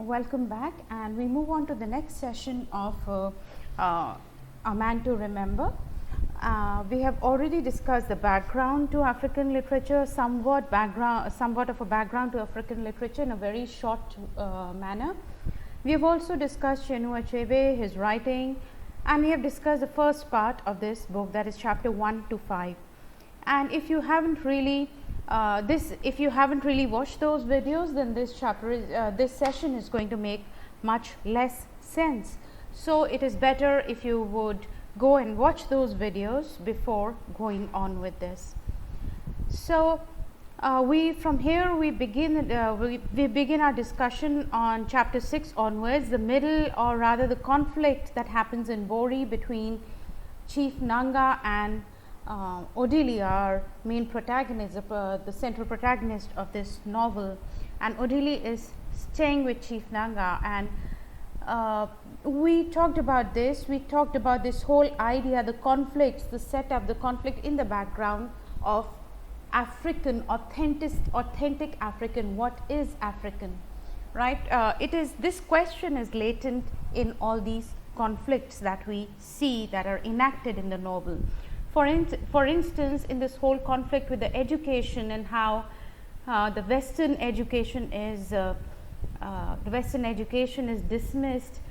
welcome back, and we move on to the next session of A Man to Remember. We have already discussed the background to African literature, somewhat of a background to African literature in a very short manner. We have also discussed Chinua Achebe, his writing, and we have discussed the first part of this book, that is chapter 1 to 5. And if you haven't really watched those videos, then this session is going to make much less sense. So it is better if you would go and watch those videos before going on with this. So we begin our discussion on chapter 6 onwards, the middle, or rather the conflict that happens in Bori between Chief Nanga and Odily, our main protagonist, the central protagonist of this novel. And Odily is staying with Chief Nanga, and we talked about this. We talked about this whole idea, the conflicts, the setup, the conflict in the background of African, authentic African. What is African, right? This question is latent in all these conflicts that we see that are enacted in the novel. For instance, in this whole conflict with the education and how the Western education is dismissed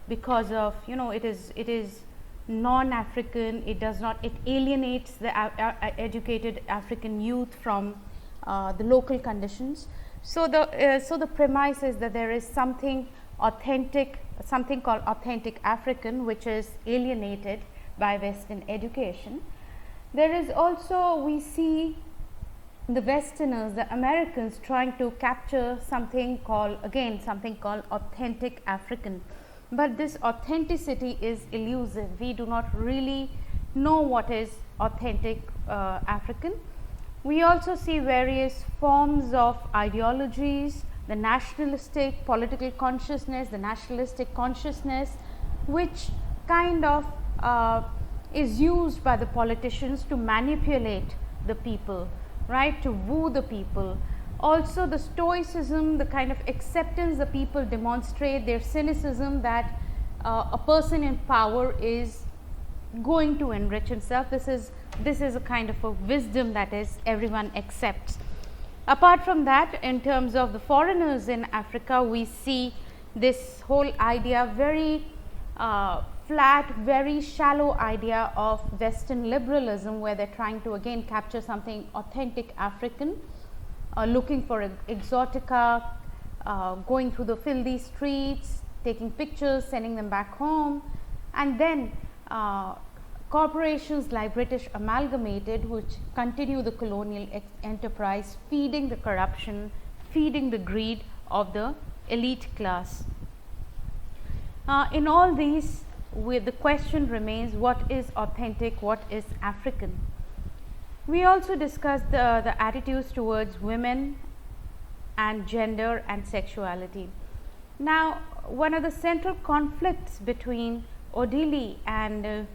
because of, it is non-African. It alienates the educated African youth from the local conditions. So the premise is that there is something called authentic African, which is alienated by Western education. There is also, we see the Westerners, the Americans, trying to capture something called authentic African. But this authenticity is elusive. We do not really know what is authentic African. We also see various forms of ideologies, the nationalistic political consciousness, the nationalistic consciousness, which kind of is used by the politicians to manipulate the people, right, to woo the people. Also the stoicism, the kind of acceptance the people demonstrate, their cynicism that a person in power is going to enrich himself. This is a kind of a wisdom that is everyone accepts. Apart from that, in terms of the foreigners in Africa, we see this whole idea, very flat, very shallow idea of Western liberalism, where they're trying to again capture something authentic African, looking for exotica, going through the filthy streets, taking pictures, sending them back home, and then corporations like British Amalgamated, which continue the colonial enterprise, feeding the corruption, feeding the greed of the elite class. In all these, the question remains, what is authentic, what is African? We also discussed the attitudes towards women and gender and sexuality. Now, one of the central conflicts between Odily and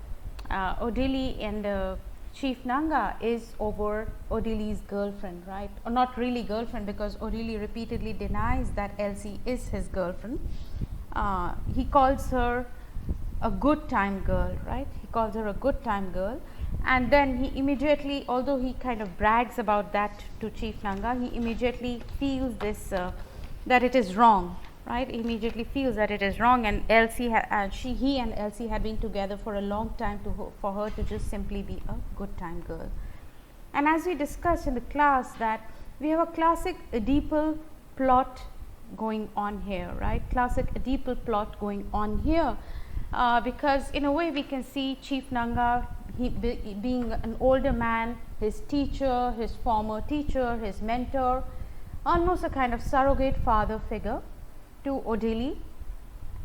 Chief Nanga is over Odily's girlfriend, right? Or not really girlfriend, because Odily repeatedly denies that Elsie is his girlfriend. He calls her a good time girl, right? He calls her a good time girl. And then he immediately, although he kind of brags about that to Chief Nanga, he immediately feels this, that it is wrong, right? He immediately feels that it is wrong, and he and Elsie had been together for a long time for her to just simply be a good time girl. And as we discussed in the class, that we have a classic Oedipal plot going on here, right? Classic Oedipal plot going on here, because in a way we can see Chief Nanga, being an older man, his teacher, his former teacher, his mentor, almost a kind of surrogate father figure to Odily,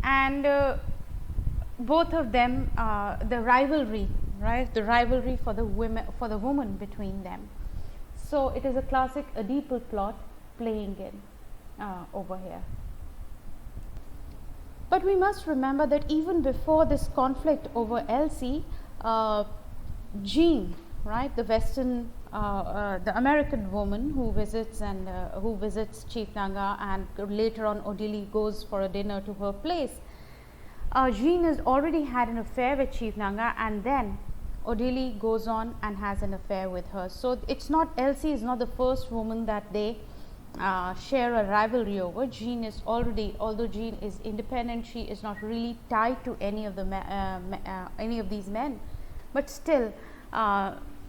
and both of them, the rivalry, right? The rivalry for the woman between them. So it is a classic Oedipal plot playing in over here. But we must remember that even before this conflict over Elsie, Jean, right, the Western the American woman who visits Chief Nanga, and later on Odily goes for a dinner to her place. Jean has already had an affair with Chief Nanga, and then Odily goes on and has an affair with her. So it's not, Elsie is not the first woman that they share a rivalry over. Jean is already, although Jean is independent, she is not really tied to any of these men, but still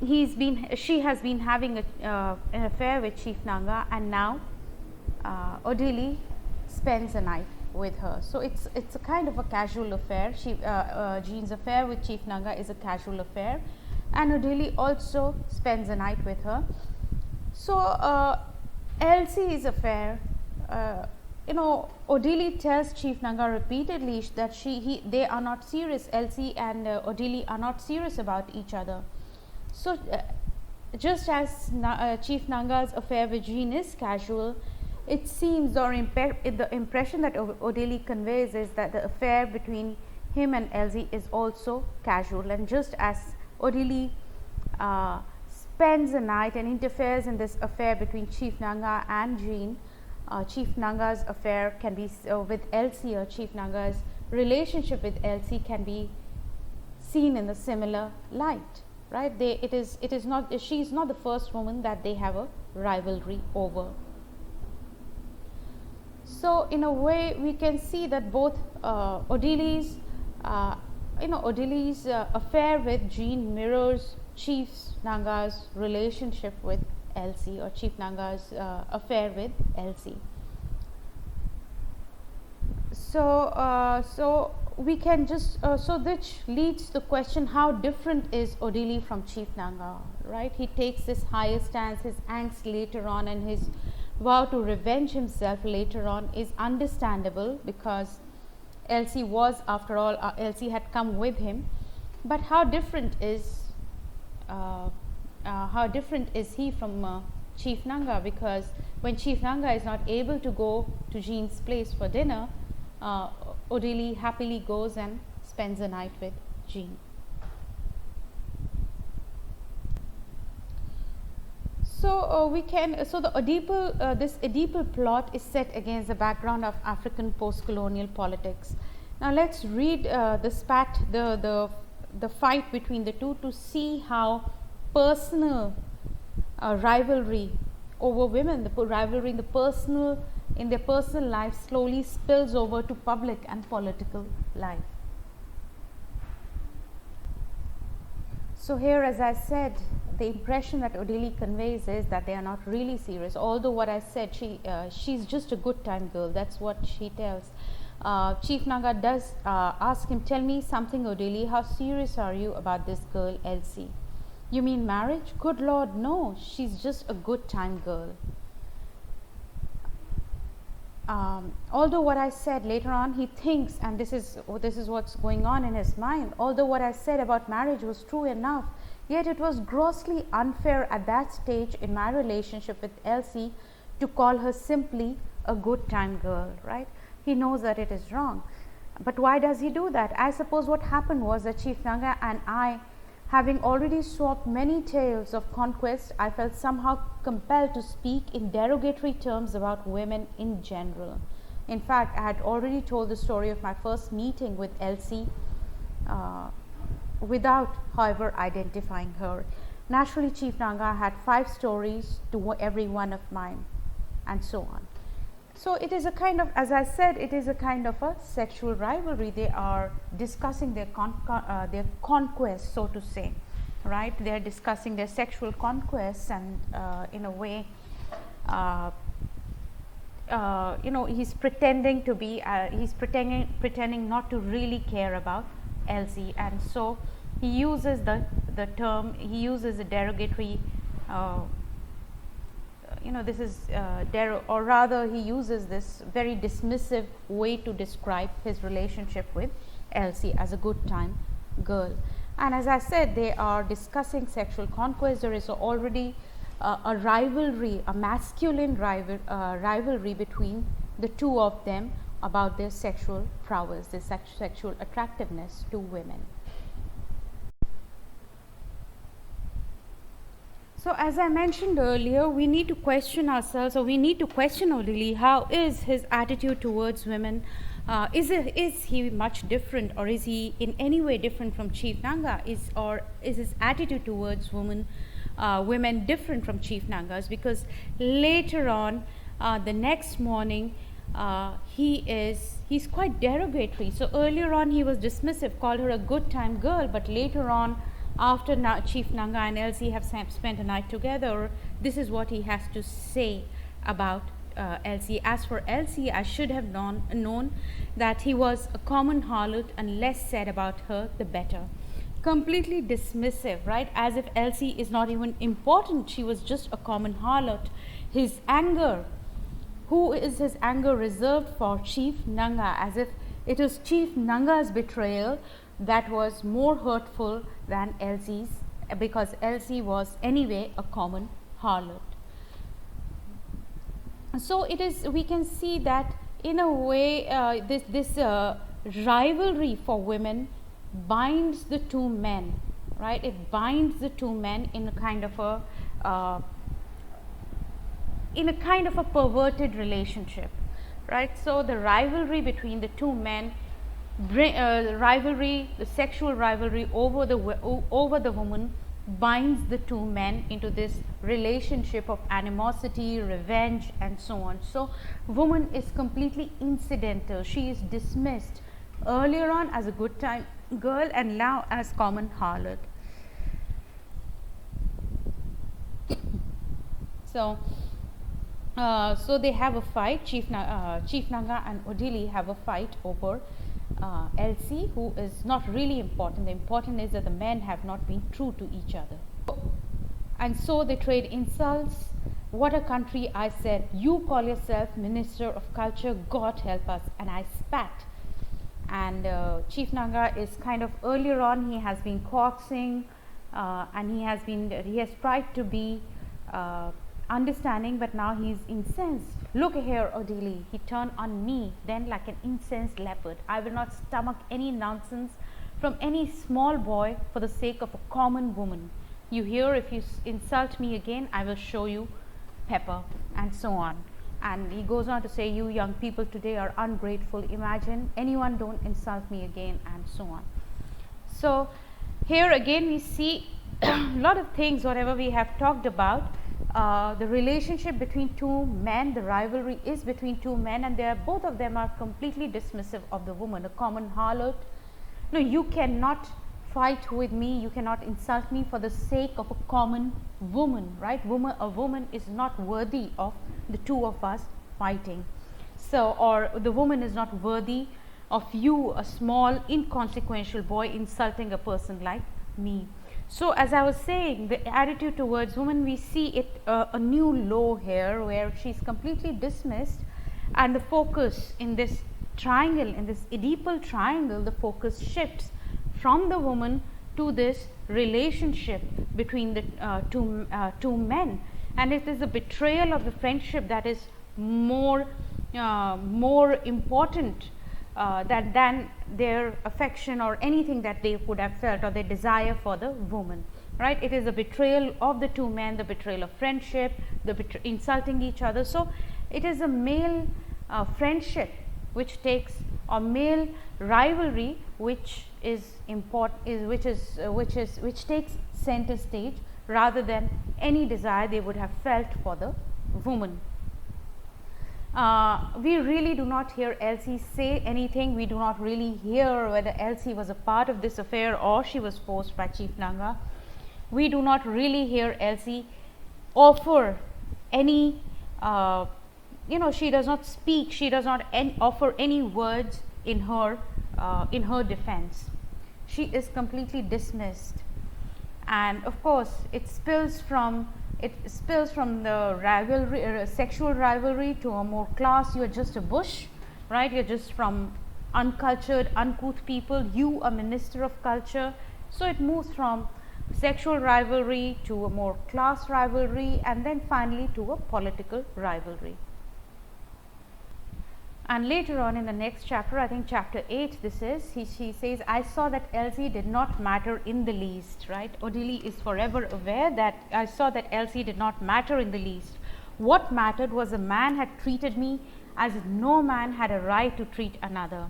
she has been having an affair with Chief Nanga, and now Odily spends a night with her. So it's a kind of a casual affair. Jean's affair with Chief Nanga is a casual affair, and Odily also spends a night with her. So Elsie's affair, Odily tells Chief Nanga repeatedly that they are not serious. Elsie and Odily are not serious about each other. So just as Chief Nanga's affair with Jean is casual, it seems, or the impression that Odily conveys is that the affair between him and Elsie is also casual. And just as Odily spends a night and interferes in this affair between Chief Nanga and Jean, Chief Nanga's affair can be with Elsie, or Chief Nanga's relationship with Elsie can be seen in a similar light, right? She is not the first woman that they have a rivalry over. So in a way, we can see that both Odily's affair with Jean mirrors Chief Nanga's relationship with Elsie, or Chief Nanga's affair with Elsie. So we can just which leads to the question, how different is Odily from Chief Nanga, right? He takes this higher stance, his angst later on, and his vow to revenge himself later on is understandable, because Elsie was, after all, Elsie had come with him. But how different is he from Chief Nanga? Because when Chief Nanga is not able to go to Jean's place for dinner, Odily happily goes and spends a night with Jean. So this Oedipal plot is set against the background of African post-colonial politics. Now let's read the fight between the two to see how personal rivalry over women, the rivalry in their personal life, slowly spills over to public and political life. So here, as I said, the impression that Odily conveys is that they are not really serious. Although what I said, she's just a good time girl. That's what she tells. Chief Nanga does ask him, "Tell me something, Odily. How serious are you about this girl, Elsie?" "You mean marriage?" "Good Lord, no. She's just a good time girl." Although what I said, later on he thinks, and this is what's going on in his mind, although what I said about marriage was true enough, yet it was grossly unfair at that stage in my relationship with Elsie to call her simply a good time girl, right? He knows that it is wrong. But why does he do that? I suppose what happened was that Chief Nanga and I, having already swapped many tales of conquest, I felt somehow compelled to speak in derogatory terms about women in general. In fact, I had already told the story of my first meeting with Elsie without, however, identifying her. Naturally, Chief Nanga had 5 stories to every one of mine, and so on. So it is a kind of, as I said, it is a kind of a sexual rivalry. They are discussing their conquest, so to say, right? They are discussing their sexual conquests, and in a way, he's pretending to be, he's pretending not to really care about Elsie, and so he uses the term, he uses a derogatory. This is, or rather, he uses this very dismissive way to describe his relationship with Elsie as a good time girl. And as I said, they are discussing sexual conquest. There is already a rivalry, a masculine rivalry between the two of them about their sexual prowess, their sexual attractiveness to women. So as I mentioned earlier, we need to question ourselves, or we need to question Odily. How is his attitude towards women? Is he much different, or is he in any way different from Chief Nanga? Is his attitude towards women different from Chief Nanga's? Because later on, the next morning, he's quite derogatory. So earlier on he was dismissive, called her a good time girl, but later on, after Chief Nanga and Elsie have spent a night together, this is what he has to say about Elsie. As for Elsie, I should have known that he was a common harlot, and less said about her the better. Completely dismissive, right? As if Elsie is not even important, she was just a common harlot. His anger, who is his anger reserved for? Chief Nanga, as if it was Chief Nanga's betrayal that was more hurtful than Elsie's, because Elsie was anyway a common harlot. So it is, we can see that in a way this rivalry for women binds the two men, right? It binds the two men in a kind of a perverted relationship, right? So the rivalry between the two men, the sexual rivalry over the woman, binds the two men into this relationship of animosity, revenge, and so on. So woman is completely incidental. She is dismissed earlier on as a good time girl, and now as common harlot. So they have a fight. Chief Nanga and Odily have a fight over Elsie, who is not really important. The important is that the men have not been true to each other. And so they trade insults. What a country, I said. You call yourself Minister of Culture, God help us. And I spat. And Chief Nanga is kind of, earlier on he has been coaxing, and he has tried to be understanding, but now he's incensed. Look here, Odily, he turned on me then like an incensed leopard. I will not stomach any nonsense from any small boy for the sake of a common woman. You hear, if you insult me again, I will show you pepper, and so on. And he goes on to say, you young people today are ungrateful. Imagine anyone, don't insult me again, and so on. So here again we see a lot of things, whatever we have talked about. The relationship between two men, the rivalry is between two men, and both of them are completely dismissive of the woman, a common harlot. No, you cannot fight with me, you cannot insult me for the sake of a common woman, right? A woman is not worthy of the two of us fighting. So, or the woman is not worthy of you, a small inconsequential boy, insulting a person like me. So as I was saying, the attitude towards women, we see it a new low here, where she's completely dismissed, and the focus in this triangle, in this Oedipal triangle, the focus shifts from the woman to this relationship between the two men, and it is a betrayal of the friendship that is more important than their affection or anything that they would have felt, or their desire for the woman, right? It is a betrayal of the two men, the betrayal of friendship, insulting each other. So it is a male friendship which takes, or male rivalry which is important, which takes center stage, rather than any desire they would have felt for the woman. We really do not hear Elsie say anything. We do not really hear whether Elsie was a part of this affair or she was forced by Chief Nanga. We do not really hear Elsie offer any, she does not speak, she does not offer any words in her defense. She is completely dismissed, and of course it spills from the rivalry, sexual rivalry, to a more class. You are just a bush, right? You're just from uncultured, uncouth people. You, a minister of culture. So it moves from sexual rivalry to a more class rivalry, and then finally to a political rivalry. And later on in the next chapter, I think chapter 8 this is, she says, I saw that Elsie did not matter in the least, right? Odily is forever aware that I saw that Elsie did not matter in the least. What mattered was a man had treated me as no man had a right to treat another,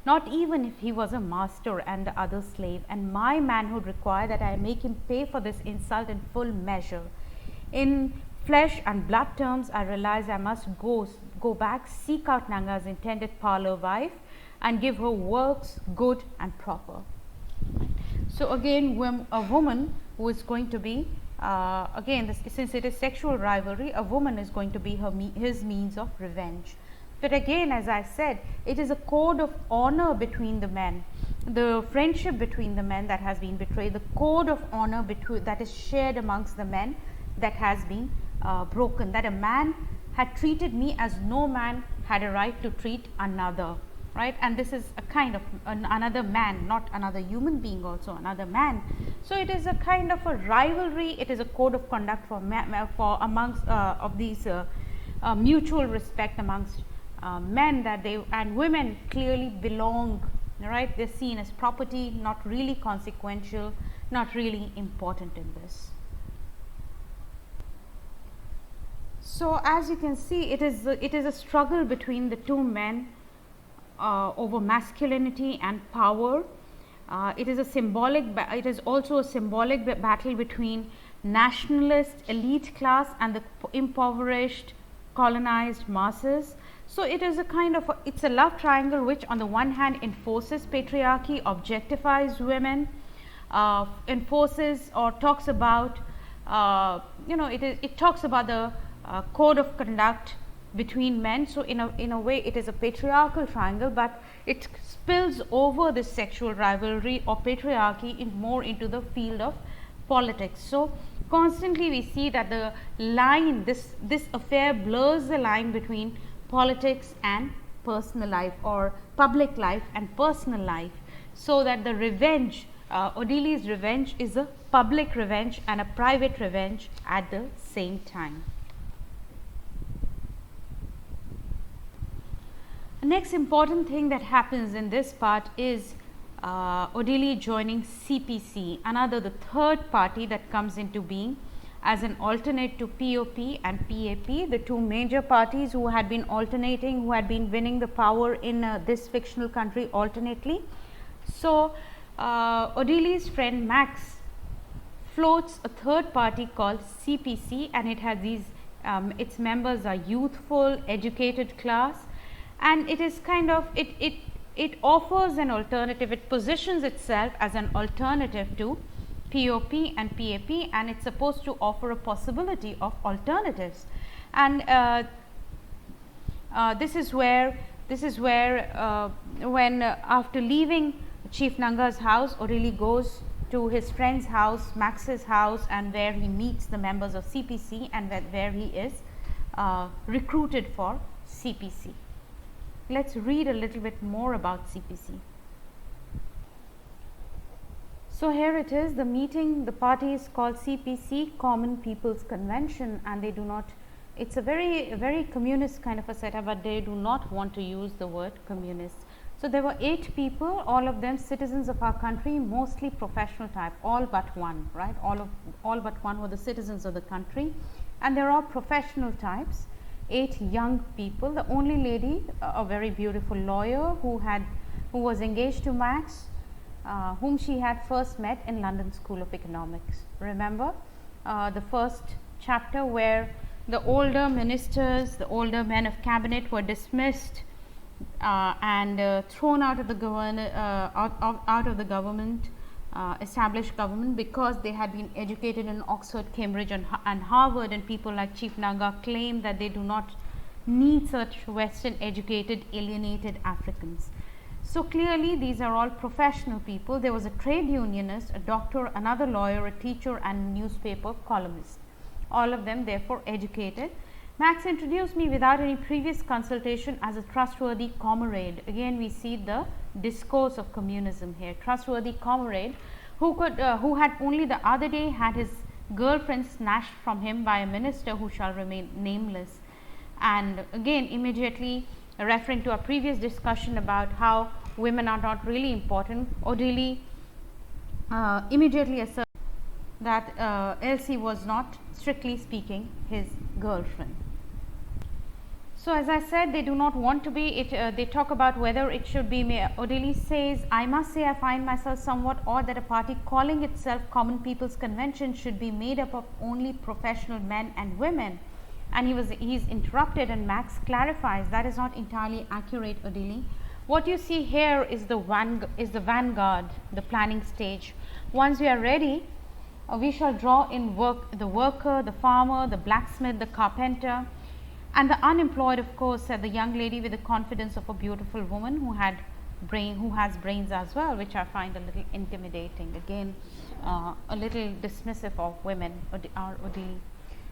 not even if he was a master and the other slave, and my manhood required that I make him pay for this insult in full measure. In flesh and blood terms, I realized I must go back, seek out Nanga's intended parlor wife and give her works good and proper. So again, a woman who is going to be, since it is sexual rivalry, a woman is going to be his means of revenge. But again, as I said, it is a code of honor between the men, the friendship between the men that has been betrayed, the code of honor that is shared amongst the men that has been broken, that a man had treated me as no man had a right to treat another, right? And this is a kind of another man, not another human being, also another man. So it is a kind of a rivalry, it is a code of conduct for amongst of these mutual respect amongst men, that they and women clearly belong, right? They're seen as property, not really consequential, not really important in this. So as you can see, it is a struggle between the two men over masculinity and power. It is also a symbolic battle between nationalist elite class and the impoverished colonized masses. So it is a kind of it's a love triangle which on the one hand enforces patriarchy, objectifies women, enforces or talks about it talks about the code of conduct between men. So in a way it is a patriarchal triangle, but it spills over this sexual rivalry or patriarchy more into the field of politics. So constantly we see that the line, this affair blurs the line between politics and personal life, or public life and personal life, so that the revenge, Odily's revenge, is a public revenge and a private revenge at the same time. The next important thing that happens in this part is Odily joining CPC, the third party that comes into being as an alternate to POP and PAP, the two major parties who had been alternating, who had been winning the power in this fictional country alternately. So Odily's friend Max floats a third party called CPC, and it has these its members are youthful, educated class, and it is kind of it offers an alternative. It positions itself as an alternative to POP and PAP, and it's supposed to offer a possibility of alternatives. And this is where when after leaving Chief Nanga's house, Odily goes to his friend's house, Max's house, and where he meets the members of CPC, and where he is recruited for CPC. Let's read a little bit more about CPC. So here it is, the meeting, the party is called CPC, Common People's Convention, and they do not, it's a very communist kind of a setup, but they do not want to use the word communist. So there were 8 people, all of them citizens of our country, mostly professional type, all but one, right? All but one were the citizens of the country, and there are professional types, 8 young people. The only lady, a very beautiful lawyer who was engaged to Max, whom she had first met in London School of Economics. Remember the first chapter where the older ministers, the older men of cabinet were dismissed and thrown out of the government, established government, because they had been educated in Oxford, Cambridge and Harvard, and people like Chief Nanga claim that they do not need such Western educated alienated Africans. So clearly these are all professional people. There was a trade unionist, a doctor, another lawyer, a teacher and a newspaper columnist, all of them therefore educated. Max introduced me without any previous consultation as a trustworthy comrade. Again we see the discourse of communism here, trustworthy comrade who had only the other day had his girlfriend snatched from him by a minister who shall remain nameless. And again immediately referring to our previous discussion about how women are not really important, Odily immediately asserted that Elsie was not, strictly speaking, his girlfriend. So, as I said, they do not want to be. They talk about whether it should be. Odily says, "I must say I find myself somewhat odd that a party calling itself Common People's Convention should be made up of only professional men and women." And he's interrupted, and Max clarifies that is not entirely accurate, Odily. What you see here is the vanguard, the planning stage. Once we are ready, we shall draw in the worker, the farmer, the blacksmith, the carpenter, and the unemployed, of course, said the young lady with the confidence of a beautiful woman who has brains as well, which I find a little intimidating. Again, a little dismissive of women, Odily.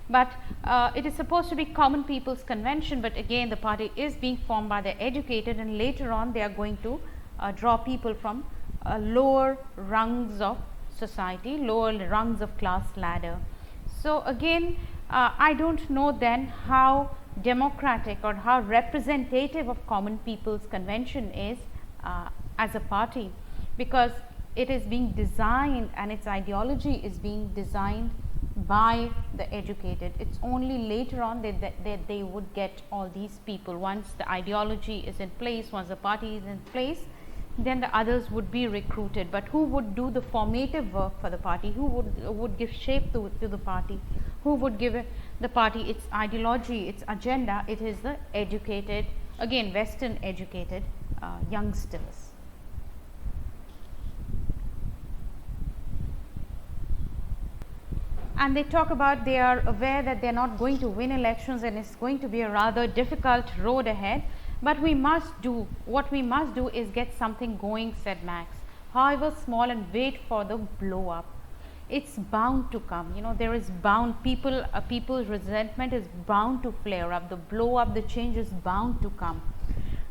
But it is supposed to be Common People's Convention, but again the party is being formed by the educated, and later on they are going to draw people from lower rungs of society, lower rungs of class ladder. So again, I don't know then how democratic or how representative of Common People's Convention is as a party, because it is being designed and its ideology is being designed by the educated. It's only later on that they would get all these people. Once the ideology is in place, once the party is in place, then the others would be recruited. But who would do the formative work for the party? Who would give shape to the party? Who would give the party its ideology, its agenda? It is the educated, again Western educated youngsters. And they talk about, they are aware that they are not going to win elections and it's going to be a rather difficult road ahead, but what we must do is get something going, said Max, however small, and wait for the blow up. It's bound to come, there is bound, people's resentment is bound to flare up, the blow up, the change is bound to come.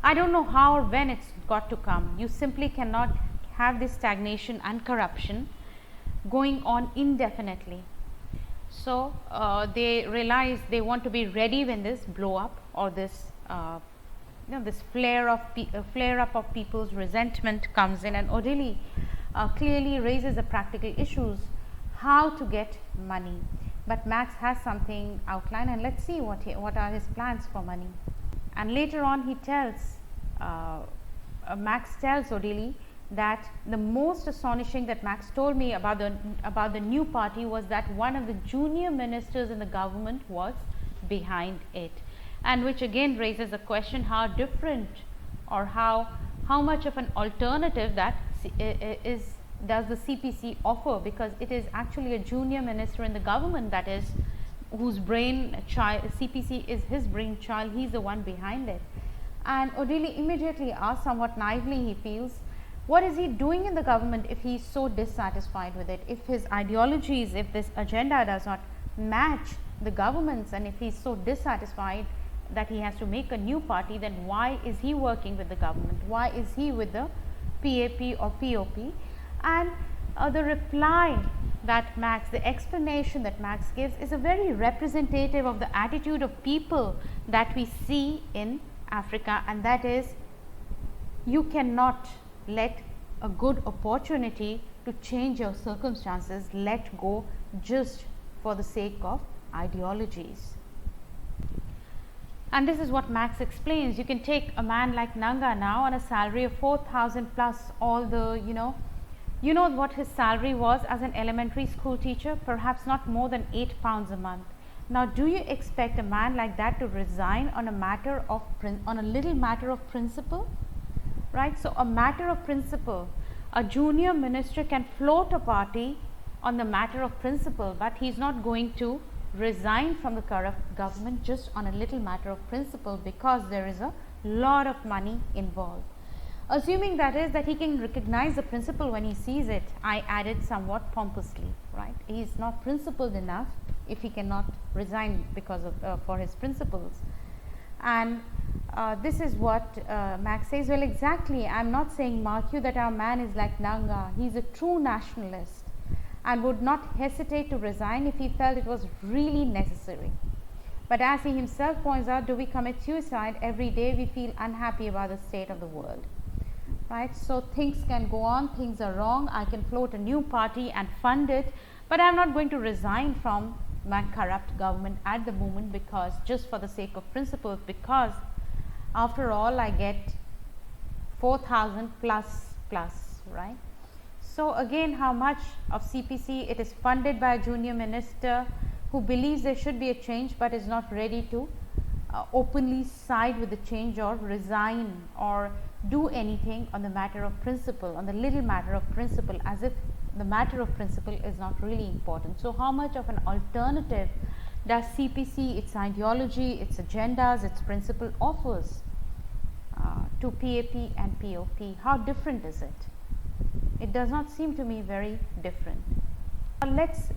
I don't know how or when it's got to come. You simply cannot have this stagnation and corruption going on indefinitely. So they realize they want to be ready when this blow up or this this flare up of people's resentment comes in. And Odily clearly raises the practical issues, how to get money. But Max has something outlined, and let's see what are his plans for money. And later on he tells Max tells Odily that the most astonishing that Max told me about the new party was that one of the junior ministers in the government was behind it, and which again raises the question how different or how much of an alternative that does the CPC offer, because it is actually a junior minister in the government that is whose brainchild CPC is his brainchild. He's the one behind it. And Odily immediately asks, somewhat naively he feels, what is he doing in the government if he is so dissatisfied with it? If his ideologies, if this agenda does not match the government's, and if he is so dissatisfied that he has to make a new party, then why is he working with the government? Why is he with the PAP or POP? And the reply that Max, the explanation that Max gives is a very representative of the attitude of people that we see in Africa, and that is, you cannot let a good opportunity to change your circumstances let go just for the sake of ideologies. And this is what Max explains. You can take a man like Nanga now on a salary of 4,000 plus all the, you know what his salary was as an elementary school teacher? Perhaps not more than £8 a month. Now, do you expect a man like that to resign on a little matter of principle? Right? So, a matter of principle, a junior minister can float a party on the matter of principle, but he is not going to resign from the government just on a little matter of principle, because there is a lot of money involved. Assuming that is that he can recognize the principle when he sees it, I added somewhat pompously, right? He is not principled enough if he cannot resign because of for his principles. And this is what Max says. Well, exactly. I am not saying, mark you, that our man is like Nanga. He is a true nationalist and would not hesitate to resign if he felt it was really necessary. But as he himself points out, do we commit suicide? Every day we feel unhappy about the state of the world. Right? So things can go on, things are wrong, I can float a new party and fund it, but I am not going to resign from my corrupt government at the moment, because just for the sake of principles, because after all I get 4,000 plus, right? So again, how much of CPC? It is funded by a junior minister who believes there should be a change but is not ready to openly side with the change or resign or do anything on the matter of principle, on the little matter of principle, as if the matter of principle is not really important. So how much of an alternative does CPC, its ideology, its agendas, its principle offers to PAP and POP? How different is it? It does not seem to me very different. Let's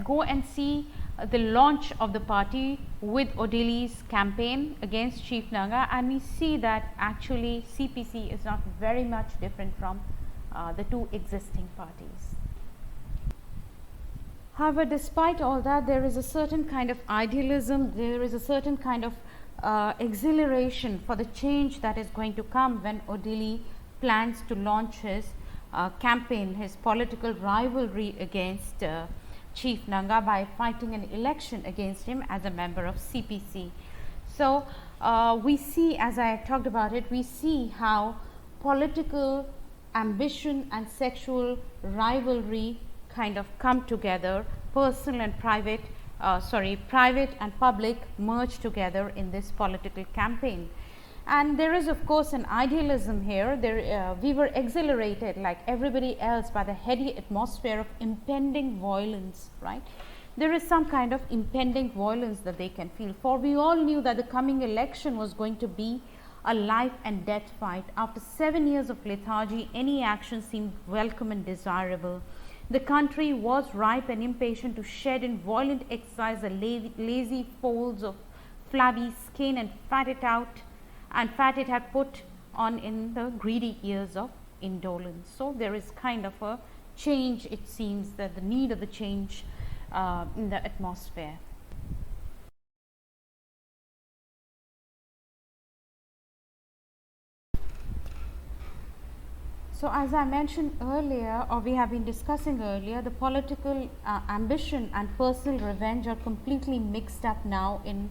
go and see the launch of the party with Odily's campaign against Chief Nanga, and we see that actually CPC is not very much different from the two existing parties. However, despite all that, there is a certain kind of idealism, there is a certain kind of exhilaration for the change that is going to come when Odily plans to launch his campaign, his political rivalry against Chief Nanga by fighting an election against him as a member of CPC. So we see, as I talked about it, we see how political ambition and sexual rivalry kind of come together, personal and private, private and public merge together in this political campaign. And there is of course an idealism here. We were exhilarated like everybody else by the heady atmosphere of impending violence, right? There is some kind of impending violence that they can feel, for we all knew that the coming election was going to be a life and death fight. After 7 years of lethargy, any action seemed welcome and desirable. The country was ripe and impatient to shed in violent exercise the lazy folds of flabby skin and fat it had put on in the greedy years of indolence. So there is kind of a change, it seems, that the need of the change in the atmosphere. So as I mentioned earlier, or we have been discussing earlier, the political ambition and personal revenge are completely mixed up now in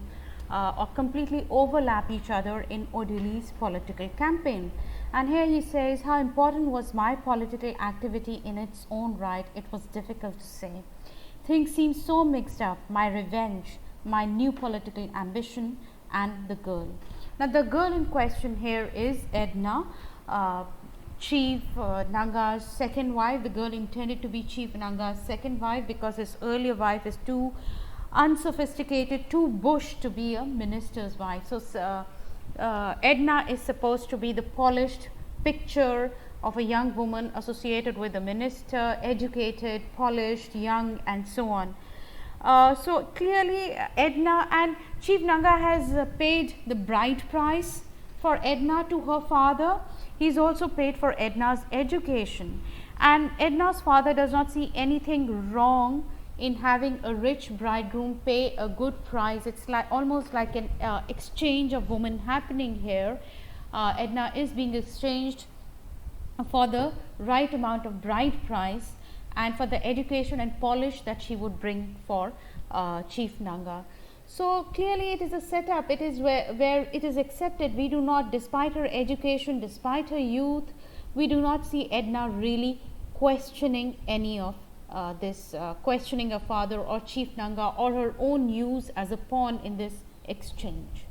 or completely overlap each other in Odily's political campaign. And here he says, how important was my political activity in its own right? It was difficult to say. Things seem so mixed up, my revenge, my new political ambition, and the girl. Now the girl in question here is Edna, Chief Nanga's second wife. The girl intended to be Chief Nanga's second wife because his earlier wife is too unsophisticated, too bush to be a minister's wife. So Edna is supposed to be the polished picture of a young woman associated with a minister, educated, polished, young, and so on. So clearly Edna, and Chief Nanga has paid the bride price for Edna to her father. He is also paid for Edna's education, and Edna's father does not see anything wrong in having a rich bridegroom pay a good price. It's like almost like an exchange of women happening here. Edna is being exchanged for the right amount of bride price and for the education and polish that she would bring for Chief Nanga. So clearly it is a setup. It is where it is accepted. We do not, despite her education, despite her youth, we do not see Edna really questioning any of this, questioning her father or Chief Nanga or her own use as a pawn in this exchange.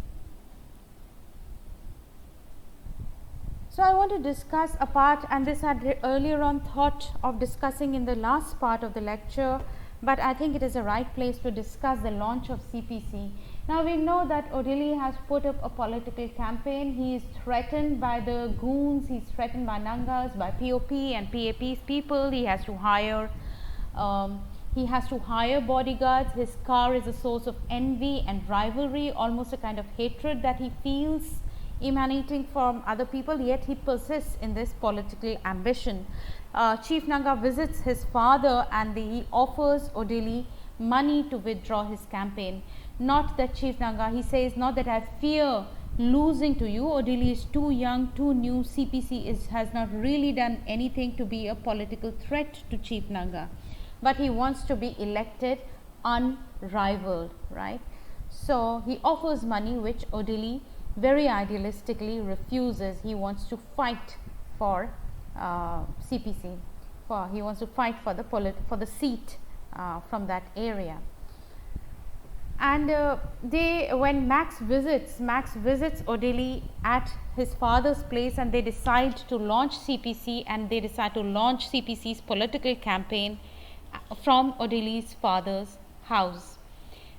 So I want to discuss a part, and this I had earlier on thought of discussing in the last part of the lecture, but I think it is the right place to discuss the launch of CPC. Now we know that Odily has put up a political campaign. He is threatened by the goons, he is threatened by Nangas, by POP and PAP's people. He has to hire bodyguards. His car is a source of envy and rivalry, almost a kind of hatred that he feels emanating from other people, yet he persists in this political ambition. Chief Nanga visits his father and he offers Odily money to withdraw his campaign. Not that Chief Nanga, he says, not that I fear losing to you. Odily is too young, too new. CPC has not really done anything to be a political threat to Chief Nanga, but he wants to be elected unrivaled, right? So he offers money, which Odily very idealistically refuses. He wants to fight for CPC. He wants to fight for the seat from that area. And when Max visits Odily at his father's place, and they decide to launch CPC, and they decide to launch CPC's political campaign from Odily's father's house.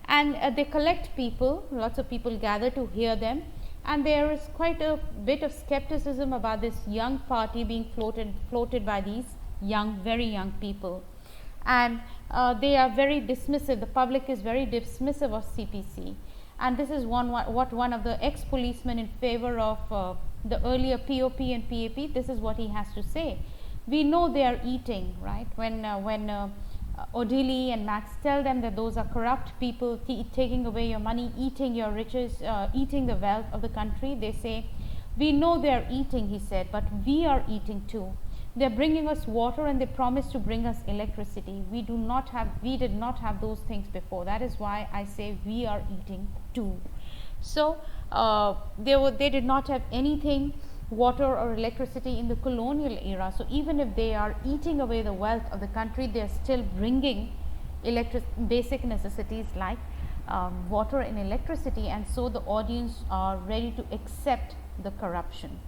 And they collect people, lots of people gather to hear them, and there is quite a bit of skepticism about this young party being floated by these very young people. And they are very dismissive. The public is very dismissive of CPC, and this is what one of the ex-policemen in favor of the earlier POP and PAP, this is what he has to say. We know they are eating, right? When Odily and Max tell them that those are corrupt people taking away your money, eating your riches, eating the wealth of the country, they say, we know they are eating, he said, but we are eating too. They are bringing us water, and they promise to bring us electricity. We did not have those things before. That is why I say we are eating too. So they did not have anything, water or electricity, in the colonial era. So even if they are eating away the wealth of the country, they are still bringing basic necessities like water and electricity, and so the audience are ready to accept the corruption.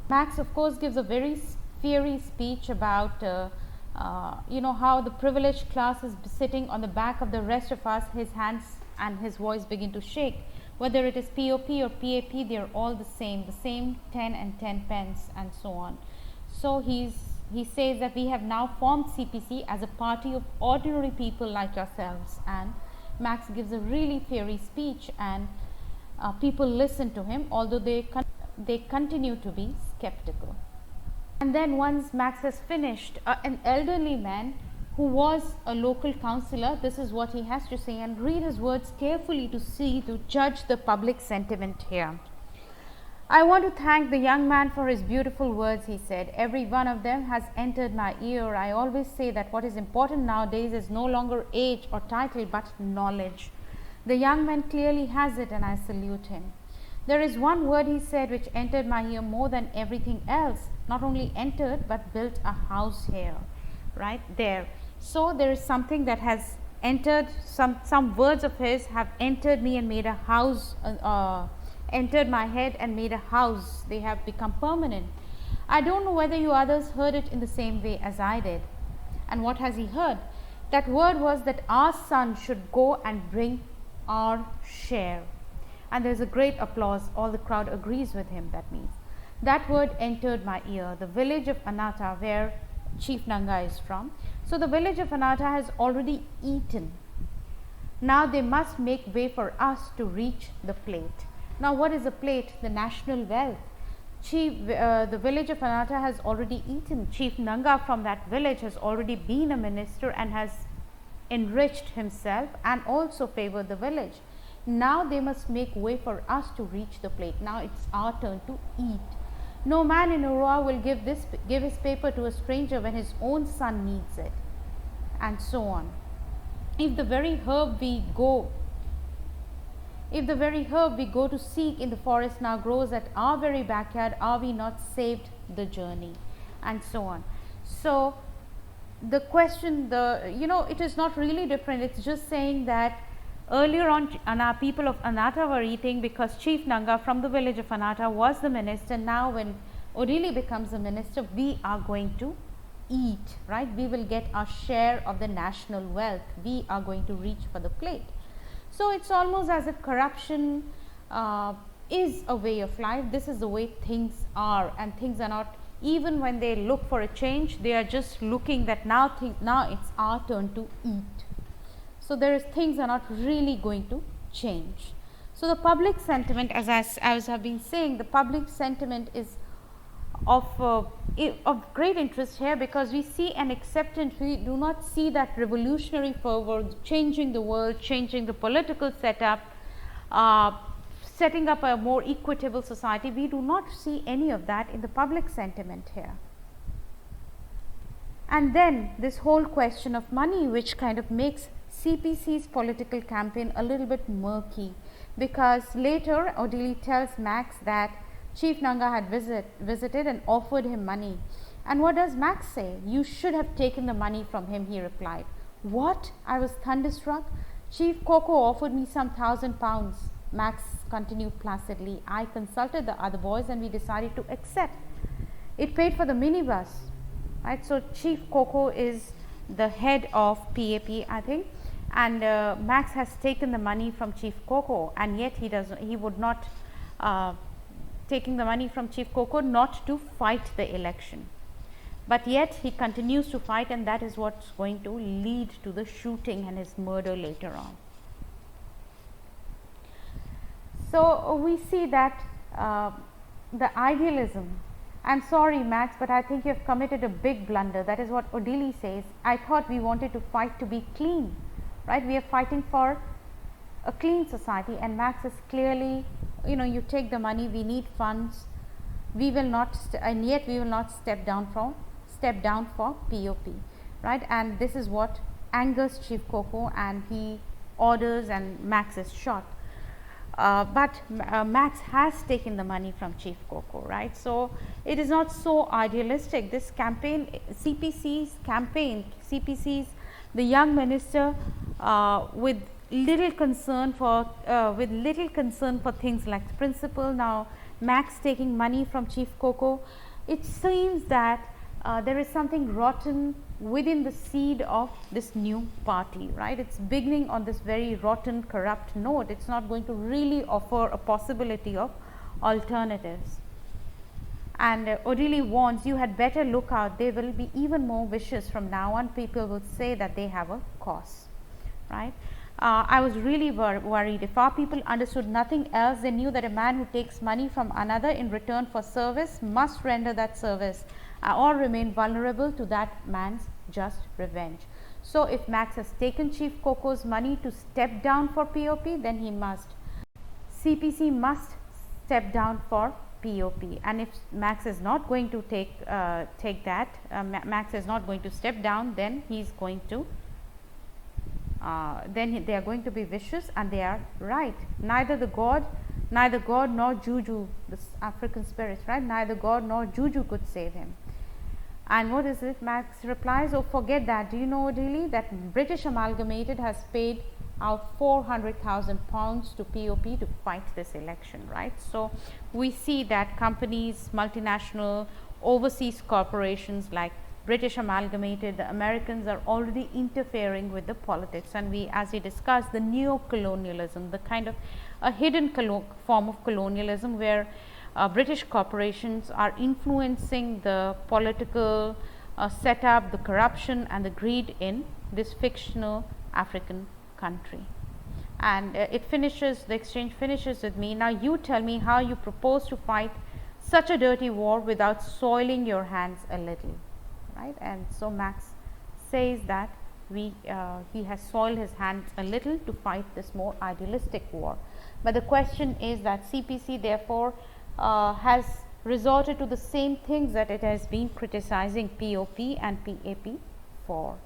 Max, of course, gives a very fiery speech about how the privileged class is sitting on the back of the rest of us. His hands and his voice begin to shake. Whether it is POP or PAP, they are all the same 10 and 10 pence, and so on. So he says that we have now formed CPC as a party of ordinary people like yourselves, and Max gives a really fiery speech, and people listen to him, although they continue to be skeptical. And then once Max has finished, an elderly man who was a local councillor, this is what he has to say, and read his words carefully to judge the public sentiment here. I want to thank the young man for his beautiful words, he said. Every one of them has entered my ear. I always say that what is important nowadays is no longer age or title, but knowledge. The young man clearly has it, and I salute him. There is one word, he said, which entered my ear more than everything else. Not only entered, but built a house here, right there. So there is something that has entered, some words of his have entered me and made a house, entered my head and made a house. They have become permanent. I don't know whether you others heard it in the same way as I did. And what has he heard? That word was that our son should go and bring our share. And there is a great applause. All the crowd agrees with him, that means. That word entered my ear. The village of Anata, where Chief Nanga is from. So the village of Anata has already eaten. Now they must make way for us to reach the plate. Now what is the plate? The national wealth. The village of Anata has already eaten. Chief Nanga from that village has already been a minister and has enriched himself and also favored the village. Now they must make way for us to reach the plate. Now it's our turn to eat. No man in Aurora will give his paper to a stranger when his own son needs it, and so on. If the very herb we go to seek in the forest now grows at our very backyard, are we not saved the journey? And so on. So the question, it is not really different. It's just saying that earlier on, our people of Anata were eating because Chief Nanga from the village of Anata was the minister. Now when Odily becomes the minister, we are going to eat, right? We will get our share of the national wealth. We are going to reach for the plate. So it's almost as if corruption is a way of life. This is the way things are, and things are not, even when they look for a change, they are just looking that now it's our turn to eat. So things are not really going to change. So the public sentiment, as I have been saying, the public sentiment is of great interest here, because we see an acceptance. We do not see that revolutionary fervor, changing the world, changing the political setup, setting up a more equitable society. We do not see any of that in the public sentiment here. And then this whole question of money, which kind of makes CPC's political campaign a little bit murky, because later Odily tells Max that Chief Nanga had visited and offered him money. And what does Max say? "You should have taken the money from him," he replied. "What?" I was thunderstruck. "Chief Coco offered me some £1,000. Max continued placidly. "I consulted the other boys and we decided to accept. It paid for the minibus." Right, so Chief Coco is the head of PAP, I think, and Max has taken the money from Chief Coco, and yet he would not taking the money from Chief Coco not to fight the election, but yet he continues to fight, and that is what's going to lead to the shooting and his murder later on. So we see that the idealism. "I'm sorry, Max, but I think you have committed a big blunder." That is what Odily says. "I thought we wanted to fight to be clean," right? We are fighting for a clean society, and Max is clearly, you take the money, we need funds, we will not, and yet we will not step down for POP, right? And this is what angers Chief Coco, and he orders, and Max is shot. But Max has taken the money from Chief Coco, right? So it is not so idealistic. This campaign, CPC's, the young minister, with little concern for things like principle. Now Max taking money from Chief Coco, it seems that there is something rotten within the seed of this new party, right? It's beginning on this very rotten, corrupt note. It's not going to really offer a possibility of alternatives. And Odily warns, "You had better look out. They will be even more vicious from now on. People will say that they have a cause," right? I was really worried. If our people understood nothing else, they knew that a man who takes money from another in return for service must render that service or remain vulnerable to that man's just revenge. So if Max has taken Chief Coco's money to step down for POP, then he must. CPC must step down for POP, and if Max is not going to take that, Max is not going to step down, then he's going to then they are going to be vicious, and they are right. Neither God nor Juju, the African spirits, right? Neither God nor Juju could save him. And what is it? Max replies, "Oh, forget that. Do you know, Odily, that British Amalgamated has paid out £400,000 to POP to fight this election," right? So we see that companies, multinational, overseas corporations like British Amalgamated, the Americans are already interfering with the politics, and as we discussed, the neo-colonialism, the kind of a hidden form of colonialism where British corporations are influencing the political setup, the corruption and the greed in this fictional African country. And the exchange finishes with me, "Now you tell me how you propose to fight such a dirty war without soiling your hands a little." Right? And so Max says that he has soiled his hands a little to fight this more idealistic war. But the question is that CPC therefore has resorted to the same things that it has been criticizing POP and PAP for.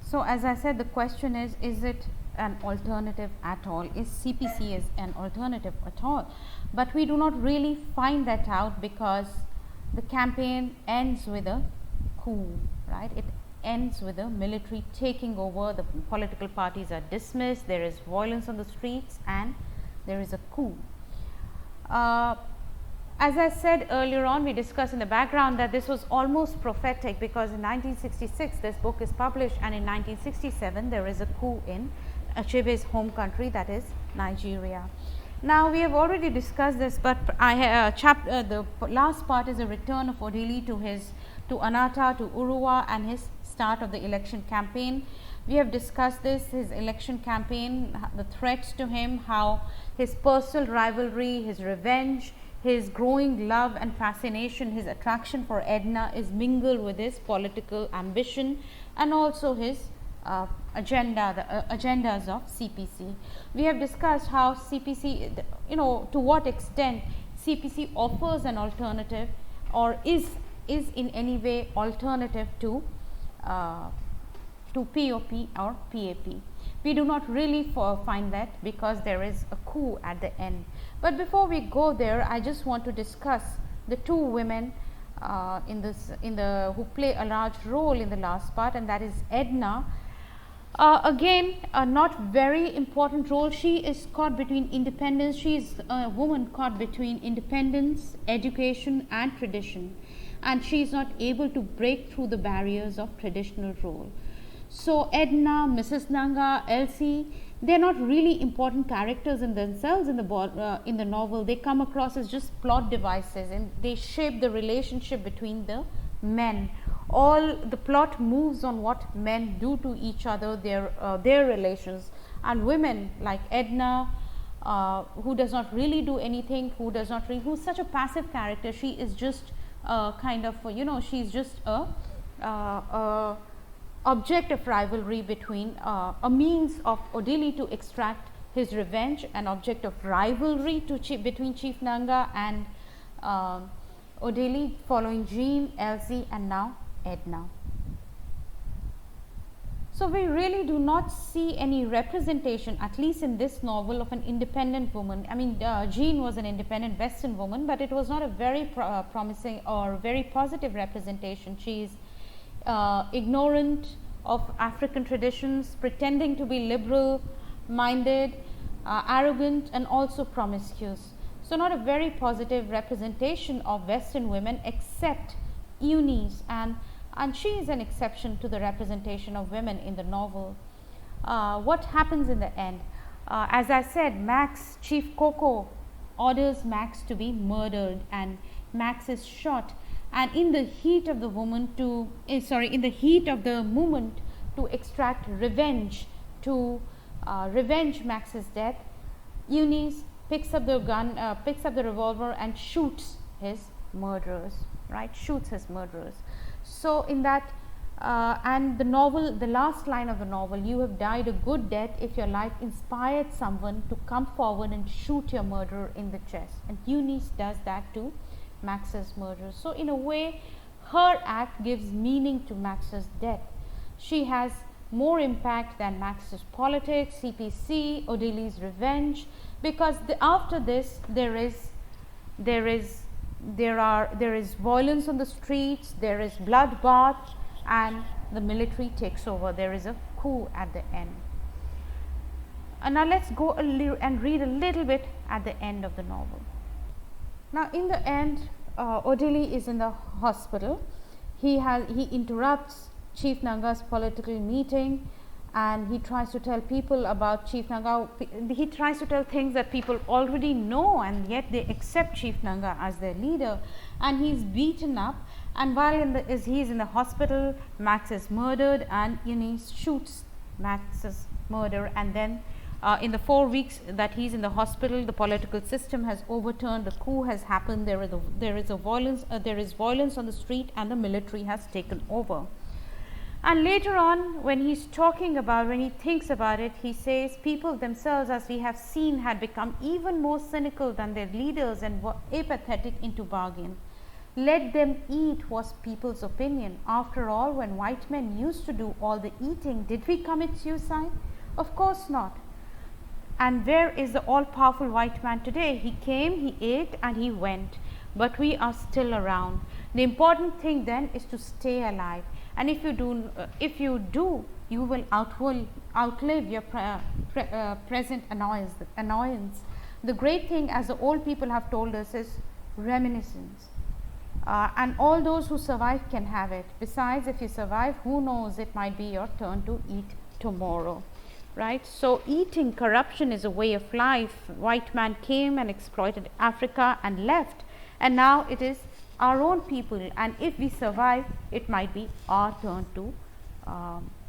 So as I said, the question is it an alternative at all? Is CPC an alternative at all? But we do not really find that out, because the campaign ends with a coup, right? It ends with a military taking over. The political parties are dismissed. There is violence on the streets, and there is a coup. As I said earlier on, we discussed in the background that this was almost prophetic, because in 1966 this book is published, and in 1967 there is a coup in Achebe's home country, that is Nigeria. Now we have already discussed this, but the last part is a return of Odily to Anata, to Urua, and his start of the election campaign. We have discussed this, his election campaign, the threats to him, how his personal rivalry, his revenge, his growing love and fascination, his attraction for Edna is mingled with his political ambition and also his agendas of CPC. We have discussed how CPC, to what extent CPC offers an alternative or is in any way alternative to POP or PAP. We do not really find that because there is a coup at the end. But before we go there, I just want to discuss the two women who play a large role in the last part, and that is Edna. Again, a not very important role. She is caught between independence. She is a woman caught between independence, education, and tradition, and she is not able to break through the barriers of traditional role. So Edna, Mrs. Nanga, Elsie, they are not really important characters in themselves in the novel. They come across as just plot devices, and they shape the relationship between the men. All the plot moves on what men do to each other, their relations, and women like Edna, who does not really do anything, who's such a passive character. She is just she's just a object of rivalry between a means of Odily to extract his revenge, an object of rivalry between Chief Nanga and Odily, following Jean, Elsie, and now Edna. So we really do not see any representation, at least in this novel, of an independent woman. I mean, Jean was an independent Western woman, but it was not a very promising or very positive representation. She is ignorant of African traditions, pretending to be liberal minded, arrogant, and also promiscuous. So not a very positive representation of Western women, except Eunice, and she is an exception to the representation of women in the novel. What happens in the end? As I said, Chief Coco orders Max to be murdered, and Max is shot. And in the heat of the moment to extract revenge, to revenge Max's death, Eunice picks up the revolver and shoots his murderers. So in that, and the last line of the novel, you have died a good death if your life inspired someone to come forward and shoot your murderer in the chest. And Eunice does that to Max's murder. So in a way, her act gives meaning to Max's death. She has more impact than Max's politics, CPC, Odily's revenge, because after this there is violence on the streets, there is bloodbath, and the military takes over. There is a coup at the end. And now let's go and read a little bit at the end of the novel. Now in the end, Odily is in the hospital. He interrupts Chief Nanga's political meeting, and he tries to tell people about Chief Nanga. He tries to tell things that people already know, and yet they accept Chief Nanga as their leader. And he's beaten up, and while he's in the hospital, Max is murdered, and Eunice shoots Max's murder. And then in the 4 weeks that he's in the hospital, the political system has overturned, the coup has happened, there is violence on the street, and the military has taken over. And later on, when he thinks about it, he says people themselves, as we have seen, had become even more cynical than their leaders and were apathetic into bargain. Let them eat was people's opinion. After all, when white men used to do all the eating, did we commit suicide? Of course not. And where is the all-powerful white man today? He came, he ate, and he went. But we are still around. The important thing then is to stay alive. And if you do, you will outlive your present annoyance. The great thing, as the old people have told us, is reminiscence. And all those who survive can have it. Besides, if you survive, who knows, it might be your turn to eat tomorrow. Right? So eating corruption is a way of life. White man came and exploited Africa and left, and now it is our own people, and if we survive, it might be our turn to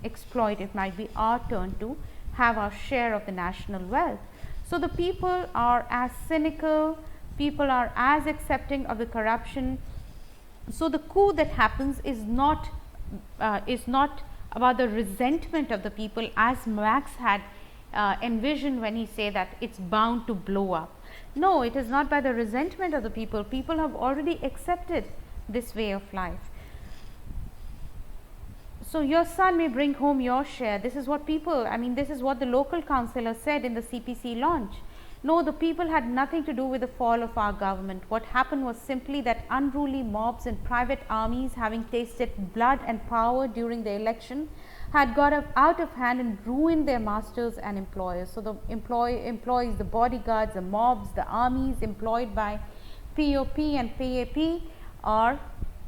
exploit. It might be our turn to have our share of the national wealth. So the people are as cynical, People are as accepting of the corruption. So the coup that happens is not about the resentment of the people, as Marx had envisioned when he said that it's bound to blow up. No, it is not by the resentment of the people. People have already accepted this way of life. So your son may bring home your share. This is what people, this is what the local councillor said in the CPC launch. No, the people had nothing to do with the fall of our government. What happened was simply that unruly mobs and private armies, having tasted blood and power during the election, had got out of hand and ruined their masters and employers. So the employees, the bodyguards, the mobs, the armies employed by POP and PAP are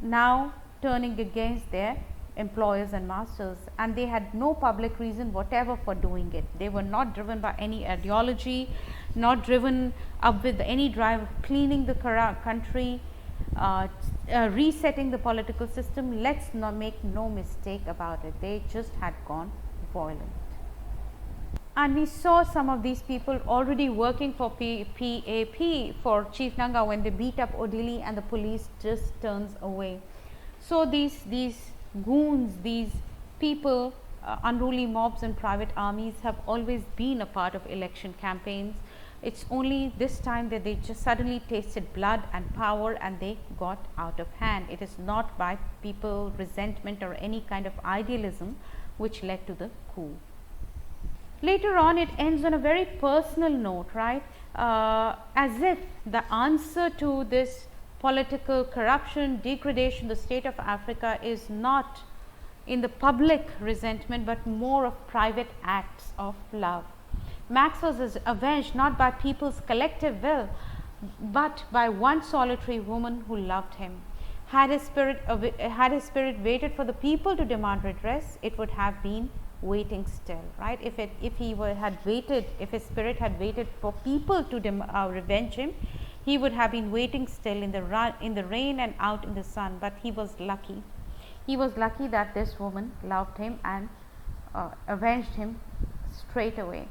now turning against their employers and masters, and they had no public reason whatever for doing it. They were not driven by any ideology, not driven up with any drive of cleaning the country, resetting the political system. Let's not make no mistake about it. They just had gone violent. And we saw some of these people already working for PAP, for Chief Nanga, when they beat up Odily and the police just turns away. So these goons, these people, unruly mobs and private armies have always been a part of election campaigns. It's only this time that they just suddenly tasted blood and power and they got out of hand. It is not by people resentment or any kind of idealism which led to the coup. Later on, it ends on a very personal note, right? As if the answer to this political corruption, degradation, the state of Africa is not in the public resentment, but more of private acts of love. Max was avenged not by people's collective will, but by one solitary woman who loved him. Had his spirit waited for the people to demand redress, it would have been waiting still, right? If his spirit had waited for people to revenge him, he would have been waiting still in the rain and out in the sun. But he was lucky. He was lucky that this woman loved him and avenged him straight away.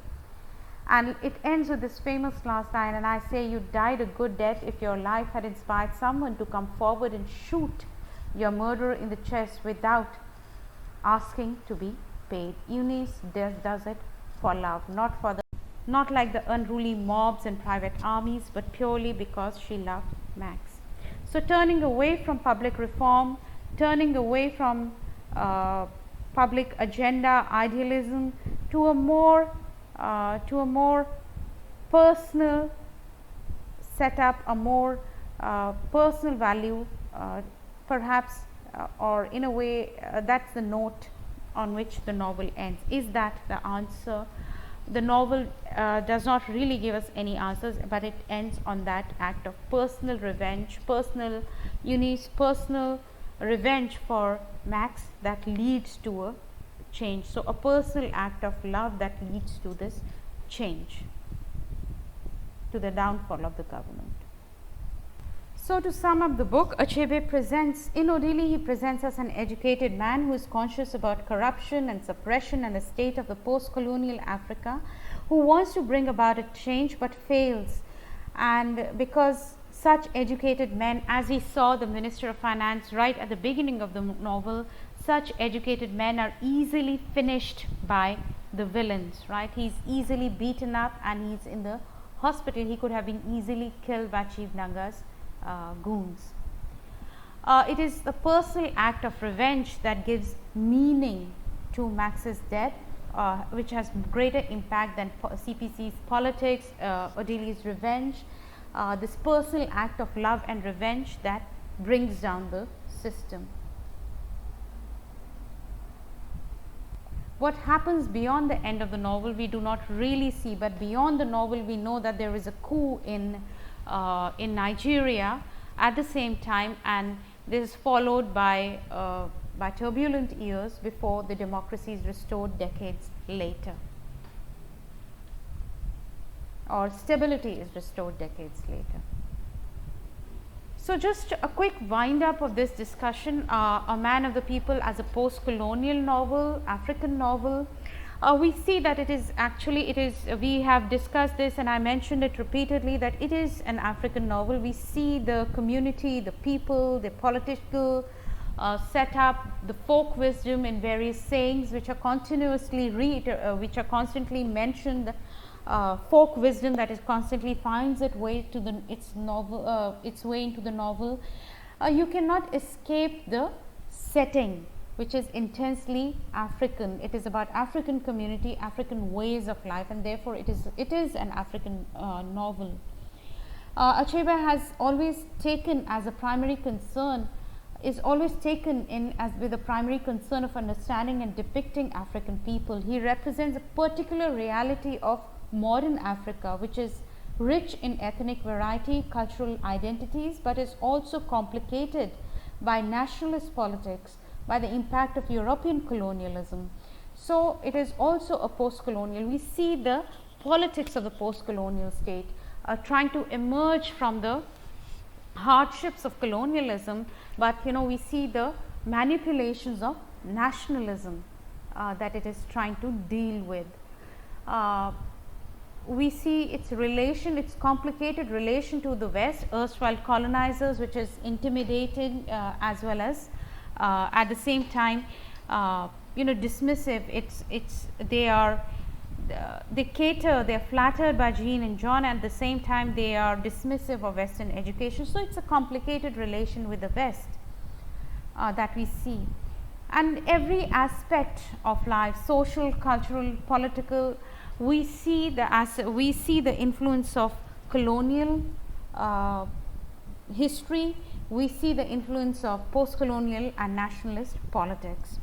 And it ends with this famous last line, and I say, you died a good death if your life had inspired someone to come forward and shoot your murderer in the chest without asking to be paid. Eunice does it for love, not like the unruly mobs and private armies, but purely because she loved Max. So turning away from public reform, turning away from public agenda, idealism, to a more personal setup, a more personal value, perhaps, or in a way, that's the note on which the novel ends. Is that the answer? The novel does not really give us any answers, but it ends on that act of personal revenge, Eunice's personal revenge for Max that leads to a change. So a personal act of love that leads to this change, to the downfall of the government. So to sum up the book, Achebe presents, in Odily, he presents us an educated man who is conscious about corruption and suppression and the state of the post-colonial Africa, who wants to bring about a change but fails. And because such educated men, as we saw the Minister of Finance right at the beginning of the novel, such educated men are easily finished by the villains, right? He's easily beaten up and he's in the hospital. He could have been easily killed by Chief Nanga's goons. It is the personal act of revenge that gives meaning to Max's death, which has greater impact than CPC's politics, Odily's revenge. This personal act of love and revenge that brings down the system. What happens beyond the end of the novel we do not really see, but beyond the novel we know that there is a coup in Nigeria at the same time, and this is followed by turbulent years before the democracy is restored decades later, or stability is restored decades later. So just a quick wind up of this discussion, A Man of the People as a post-colonial novel, African novel. we see that it is actually, we have discussed this and I mentioned it repeatedly, that it is an African novel. We see the community, the people, the political setup, the folk wisdom in various sayings which are continuously which are constantly mentioned, folk wisdom that is constantly finds its way to its way into the novel. You cannot escape the setting, which is intensely African. It is about African community, African ways of life, and therefore it is an African novel. Achebe has always taken as a primary concern, is always taken in as with a primary concern of understanding and depicting African people. He represents a particular reality of modern Africa, which is rich in ethnic variety, cultural identities, but is also complicated by nationalist politics, by the impact of European colonialism. So, it is also a post-colonial. We see the politics of the post-colonial state trying to emerge from the hardships of colonialism, but we see the manipulations of nationalism that it is trying to deal with. We see its complicated relation to the West, erstwhile colonizers, which is intimidated as well as at the same time dismissive. They cater, they are flattered by Jean and John, and at the same time they are dismissive of Western education. So, it is a complicated relation with the West that we see, and every aspect of life, social, cultural, political, we see the influence of colonial history, we see the influence of post-colonial and nationalist politics.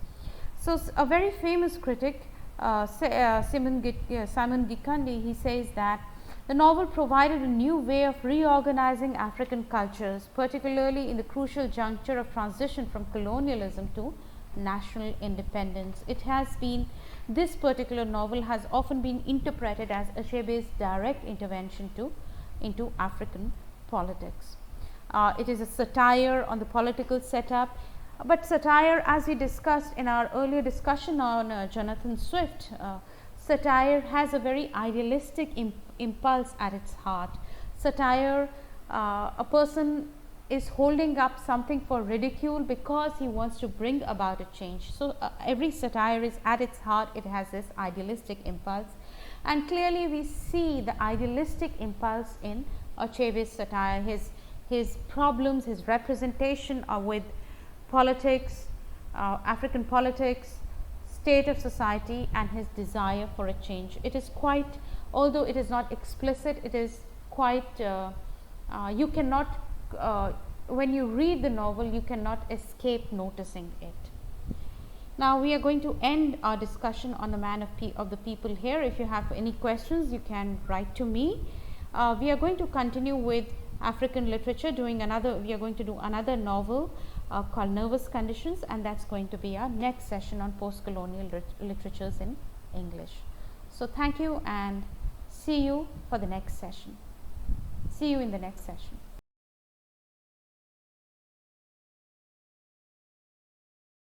So, a very famous critic, Simon Gikandi, he says that the novel provided a new way of reorganizing African cultures, particularly in the crucial juncture of transition from colonialism to national independence. This particular novel has often been interpreted as Achebe's direct intervention into African politics. It is a satire on the political setup, but satire, as we discussed in our earlier discussion on Jonathan Swift, satire has a very idealistic impulse at its heart. Satire, a person is holding up something for ridicule because he wants to bring about a change. So, every satire is at its heart, it has this idealistic impulse, and clearly we see the idealistic impulse in Achebe's satire. His problems, his representation are with politics, African politics, state of society, and his desire for a change. It is quite, although it is not explicit, it is quite, you cannot, when you read the novel, you cannot escape noticing it. Now, we are going to end our discussion on the Man of the People here. If you have any questions, you can write to me. We are going to continue with African literature, we are going to do another novel called Nervous Conditions, and that's going to be our next session on post-colonial literatures in English. So, thank you and see you for the next session. See you in the next session.